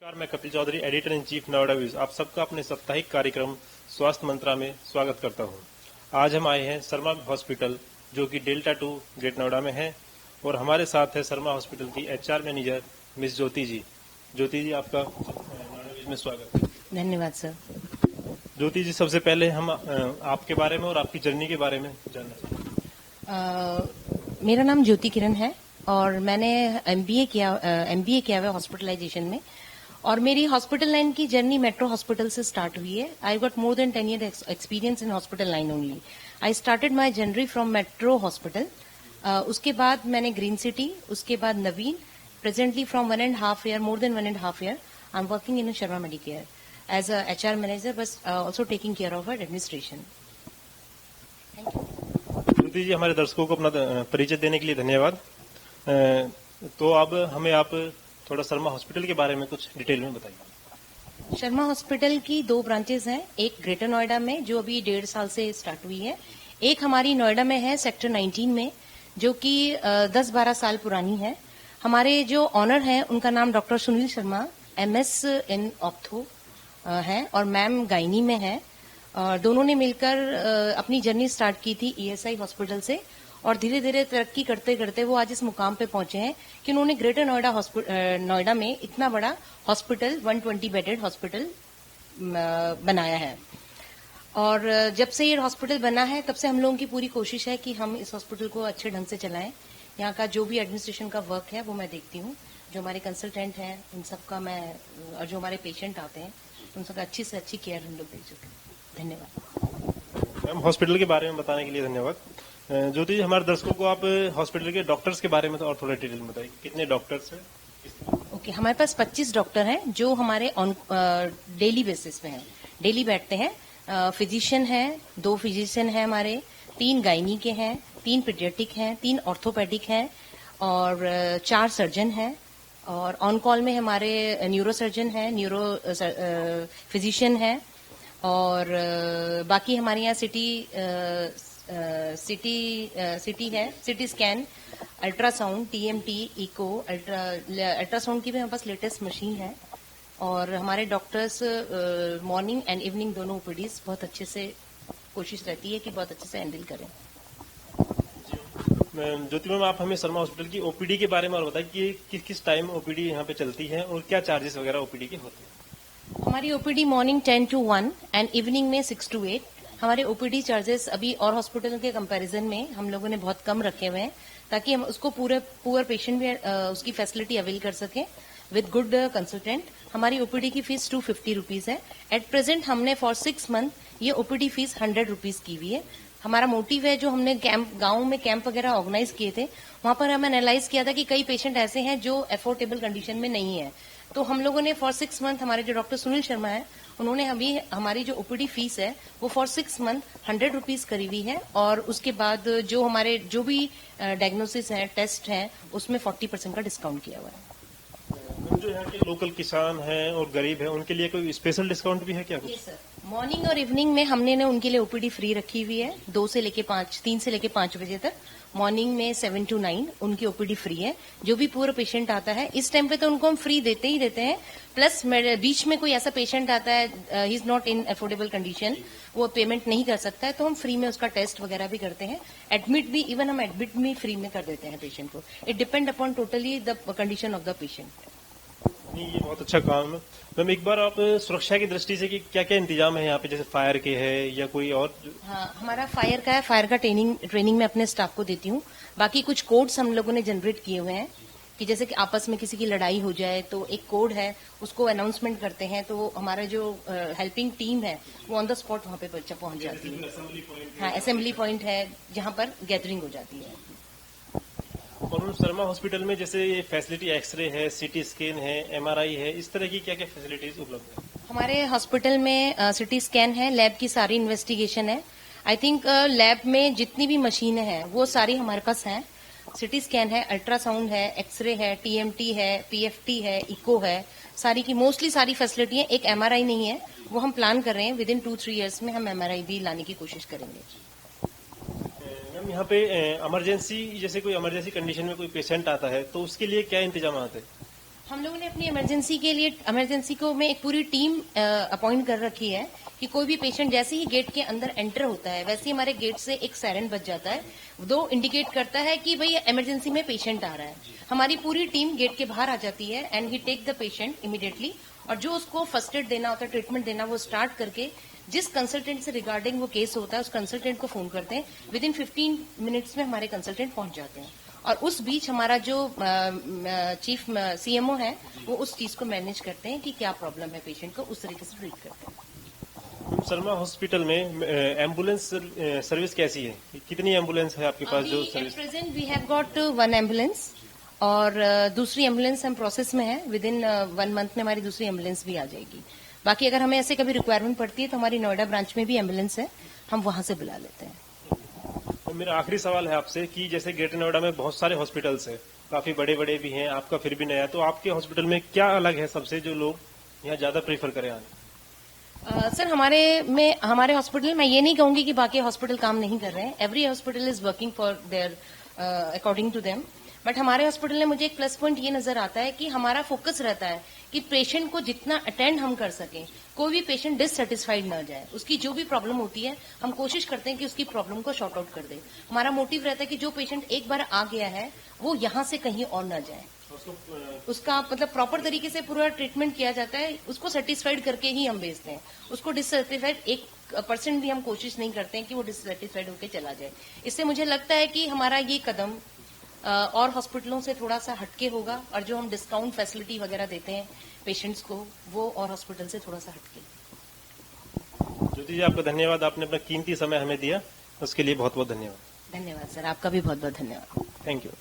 नमस्कार, मैं Kapil Chaudhary, editor in chief Noida views. आप सबका अपने साप्ताहिक कार्यक्रम स्वास्थ्य मंत्रा में स्वागत करता हूं। आज हम आए हैं शर्मा हॉस्पिटल, जो कि डेल्टा 2 ग्रेट नोएडा में है, और हमारे साथ है शर्मा हॉस्पिटल की एचआर मैनेजर मिस ज्योति जी। ज्योति जी, आपका नोएडा व्यूज में स्वागत है। धन्यवाद सर। ज्योति जी, सबसे पहले हम आपके बारे में और आपकी जर्नी के बारे में जानना चाहते मेरा नाम ज्योति किरण है और मैंने एमबीए किया हुआ है हॉस्पिटलाइजेशन में, और मेरी हॉस्पिटल लाइन की जर्नी मेट्रो हॉस्पिटल से स्टार्ट हुई है। I got more than 10 year experience in hospital line only. I started my journey from metro hospital. उसके बाद मैंने ग्रीन सिटी, उसके बाद Naveen. Presently from 1.5 year, more than 1.5 year, I am working in Sharma Medicare as a HR manager, बस also taking care of administration. Thank you. Jyoti ji, हमारे दर्शकों को अपना परिचय देने के लिए धन्यवाद। तो अब हमें आप थोड़ा शर्मा हॉस्पिटल के बारे में कुछ डिटेल में बताइए। शर्मा हॉस्पिटल की 2 ब्रांचेस हैं, एक ग्रेटर नोएडा में जो अभी 1.5 साल से स्टार्ट हुई है, एक हमारी नोएडा में है सेक्टर 19 में, जो कि 10-12 साल पुरानी है। हमारे जो ऑनर हैं उनका नाम डॉक्टर सुनील शर्मा, MS इन ऑप्थो है, और मैम गायनी में है। दोनों ने मिलकर अपनी जर्नी स्टार्ट की थी ESI हॉस्पिटल से, और धीरे धीरे तरक्की करते करते वो आज इस मुकाम पे पहुंचे हैं कि उन्होंने ग्रेटर नोएडा में इतना बड़ा हॉस्पिटल, 120 बेडेड हॉस्पिटल बनाया है। और जब से ये हॉस्पिटल बना है तब से हम लोगों की पूरी कोशिश है कि हम इस हॉस्पिटल को अच्छे ढंग से चलाएं। यहाँ का जो भी एडमिनिस्ट्रेशन का वर्क है वो मैं देखती हूँ, जो हमारे कंसल्टेंट हैं उन सबका मैं, और जो हमारे पेशेंट आते हैं उन सबका अच्छी से अच्छी केयर हम लोग दे चुके हैं। धन्यवाद। मैम, हॉस्पिटल के बारे में बताने के लिए धन्यवाद। ज्योति जी, हमारे दर्शकों को आप हॉस्पिटल के डॉक्टर्स के बारे में तो और थोड़ा डिटेल में बताइए, कितने डॉक्टर्स हैं? ओके, हमारे पास 25 डॉक्टर हैं जो हमारे डेली बेसिस पे हैं, डेली बैठते हैं। फिजिशियन है, 2 फिजिशियन हैं हमारे, 3 गायनी के हैं, 3 पीडियाट्रिक हैं, 3 ऑर्थोपेडिक हैं, और 4 सर्जन हैं। और ऑन कॉल में हमारे न्यूरो सर्जन है, न्यूरो फिजिशियन है, और बाकी हमारे यहाँ सिटी है, CT scan, ultrasound, TMT, echo, ultrasound की भी हमारे पास लेटेस्ट मशीन है। और हमारे डॉक्टर्स मॉर्निंग एंड इवनिंग दोनों OPDs बहुत अच्छे से, कोशिश रहती है कि बहुत अच्छे से हैंडल करें। ज्योति मैम, आप हमें शर्मा हॉस्पिटल की OPD के बारे में और बताइए कि किस टाइम OPD यहाँ पे चलती है और क्या चार्जेस वगैरह OPD के होते हैं? हमारी OPD morning 10 to 1 and evening में 6 to 8। हमारे OPD चार्जेस अभी और हॉस्पिटलों के कंपैरिजन में हम लोगों ने बहुत कम रखे हुए हैं, ताकि हम उसको पुअर पेशेंट भी उसकी फैसिलिटी अवेल कर सकें विद गुड कंसल्टेंट। हमारी OPD की फीस 250 रुपीज है। एट प्रेजेंट हमने फॉर 6 मंथ ये OPD फीस 100 रुपीज की हुई है। हमारा मोटिव है, जो हमने गांव में कैंप वगैरह ऑर्गेनाइज किए थे, वहां पर हमें एनालाइज किया था कि कई पेशेंट ऐसे हैं जो अफोर्डेबल कंडीशन में नहीं है, तो हम लोगों ने फॉर 6 मंथ, हमारे जो डॉक्टर सुनील शर्मा है उन्होंने अभी हमारी जो OPD फीस है वो फॉर 6 मंथ 100 रुपीज करी हुई है, और उसके बाद जो हमारे जो भी डायग्नोसिस है, टेस्ट है, उसमें 40% का डिस्काउंट किया हुआ है। जो यहाँ के लोकल किसान हैं और गरीब हैं, उनके लिए कोई स्पेशल डिस्काउंट भी है क्या कुछ? सर, मॉर्निंग और इवनिंग में हमने उनके लिए OPD फ्री रखी हुई है, 3 से लेके 5 बजे तक। मॉर्निंग में 7 to 9 उनकी OPD फ्री है। जो भी पूरा पेशेंट आता है इस टाइम पे तो उनको हम फ्री देते ही देते हैं, प्लस बीच में कोई ऐसा पेशेंट आता है, he is not in affordable condition, वो पेमेंट नहीं कर सकता है, तो हम फ्री में उसका टेस्ट वगैरह भी करते हैं। एडमिट भी, इवन हम एडमिट भी फ्री में कर देते हैं पेशेंट को। It depend upon totally the condition of the patient. नहीं, ये बहुत अच्छा काम है। मैम, एक बार आप सुरक्षा की दृष्टि से कि क्या क्या इंतजाम है यहाँ पे, जैसे फायर के है या कोई और? हाँ, हमारा फायर का है, फायर का ट्रेनिंग मैं अपने स्टाफ को देती हूँ। बाकी कुछ कोड्स हम लोगों ने जनरेट किए हुए हैं कि जैसे कि आपस में किसी की लड़ाई हो जाए तो एक कोड है, उसको अनाउंसमेंट करते हैं, तो हमारा जो हेल्पिंग टीम है वो ऑन द स्पॉट वहाँ पे पहुंच जाती है। हाँ, असेंबली पॉइंट है जहाँ पर गैदरिंग हो जाती है। और शर्मा हॉस्पिटल में जैसे ये फैसिलिटी, एक्सरे है, CT स्कैन है, MRI है, इस तरह की क्या क्या फैसिलिटीज उपलब्ध है? हमारे हॉस्पिटल में CT स्कैन है, लैब की सारी इन्वेस्टिगेशन है। आई थिंक लैब में जितनी भी मशीनें हैं वो सारी हमारे पास हैं। CT स्कैन है, अल्ट्रासाउंड है, एक्सरे है, TMT है, PFT है, इको है, सारी की मोस्टली सारी फैसिलिटी है। एक MRI नहीं है, वो हम प्लान कर रहे हैं, विद इन 2-3 ईयर्स में हम MRI भी लाने की कोशिश करेंगे। मैम, यहाँ पे इमरजेंसी, जैसे कोई इमरजेंसी कंडीशन में कोई पेशेंट आता है तो उसके लिए क्या इंतजाम है? हम लोगों ने अपनी इमरजेंसी को में एक पूरी टीम अपॉइंट कर रखी है कि कोई भी पेशेंट जैसे ही गेट के अंदर एंटर होता है वैसे ही हमारे गेट से एक सायरन बज जाता है, दो इंडिकेट करता है कि भाई इमरजेंसी में पेशेंट आ रहा है। हमारी पूरी टीम गेट के बाहर आ जाती है and we take the patient immediately, और जो उसको फर्स्ट एड देना होता है, ट्रीटमेंट देना, वो स्टार्ट करके जिस कंसल्टेंट से रिगार्डिंग वो केस होता है उस कंसल्टेंट को फोन करते हैं। विद इन 15 मिनट्स में हमारे कंसल्टेंट पहुंच जाते हैं, और उस बीच हमारा जो चीफ सीएमओ है वो उस चीज को मैनेज करते हैं कि क्या प्रॉब्लम है पेशेंट को, उस तरीके से ट्रीट करते हैं। शर्मा हॉस्पिटल में एम्बुलेंस सर्विस कैसी है? कितनी एम्बुलेंस है आपके पास जो service? Present we have got 1 ambulance, और दूसरी एम्बुलेंस हम प्रोसेस में है। विद इन 1 मंथ में हमारी दूसरी एम्बुलेंस भी आ जाएगी। बाकी अगर हमें ऐसे कभी रिक्वायरमेंट पड़ती है तो हमारी नोएडा ब्रांच में भी एम्बुलेंस है, हम वहां से बुला लेते हैं। तो मेरा आखिरी सवाल है आपसे कि जैसे ग्रेटर नोएडा में बहुत सारे हॉस्पिटल्स हैं, काफी बड़े बड़े भी हैं, आपका फिर भी नया, तो आपके हॉस्पिटल में क्या अलग है सबसे जो लोग यहाँ ज्यादा प्रेफर करें आने? सर हमारे हॉस्पिटल, मैं ये नहीं कहूंगी कि बाकी हॉस्पिटल काम नहीं कर रहे हैं। Every hospital is working for their according to them, but हमारे हॉस्पिटल में मुझे एक प्लस पॉइंट ये नजर आता है कि हमारा फोकस रहता है कि पेशेंट को जितना अटेंड हम कर सकें, कोई भी पेशेंट डिससेटिस्फाइड न जाए। उसकी जो भी प्रॉब्लम होती है हम कोशिश करते हैं कि उसकी प्रॉब्लम को शॉर्ट आउट कर दें। हमारा मोटिव रहता है कि जो पेशेंट एक बार आ गया है वो यहाँ से कहीं और न जाए, उसका मतलब प्रॉपर तरीके से पूरा ट्रीटमेंट किया जाता है, उसको सेटिस्फाइड करके ही हम भेजते हैं। उसको डिससेटिस्फाइड 1% भी हम कोशिश नहीं करते हैं कि वो डिससेटिस्फाइड होकर चला जाए। इससे मुझे लगता है कि हमारा ये कदम और हॉस्पिटलों से थोड़ा सा हटके होगा, और जो हम डिस्काउंट फैसिलिटी वगैरह देते हैं पेशेंट्स को, वो और हॉस्पिटल से थोड़ा सा हटके। ज्योति जी, आपका धन्यवाद, आपने अपना कीमती समय हमें दिया, उसके लिए बहुत बहुत धन्यवाद। धन्यवाद सर, आपका भी बहुत बहुत धन्यवाद। Thank you.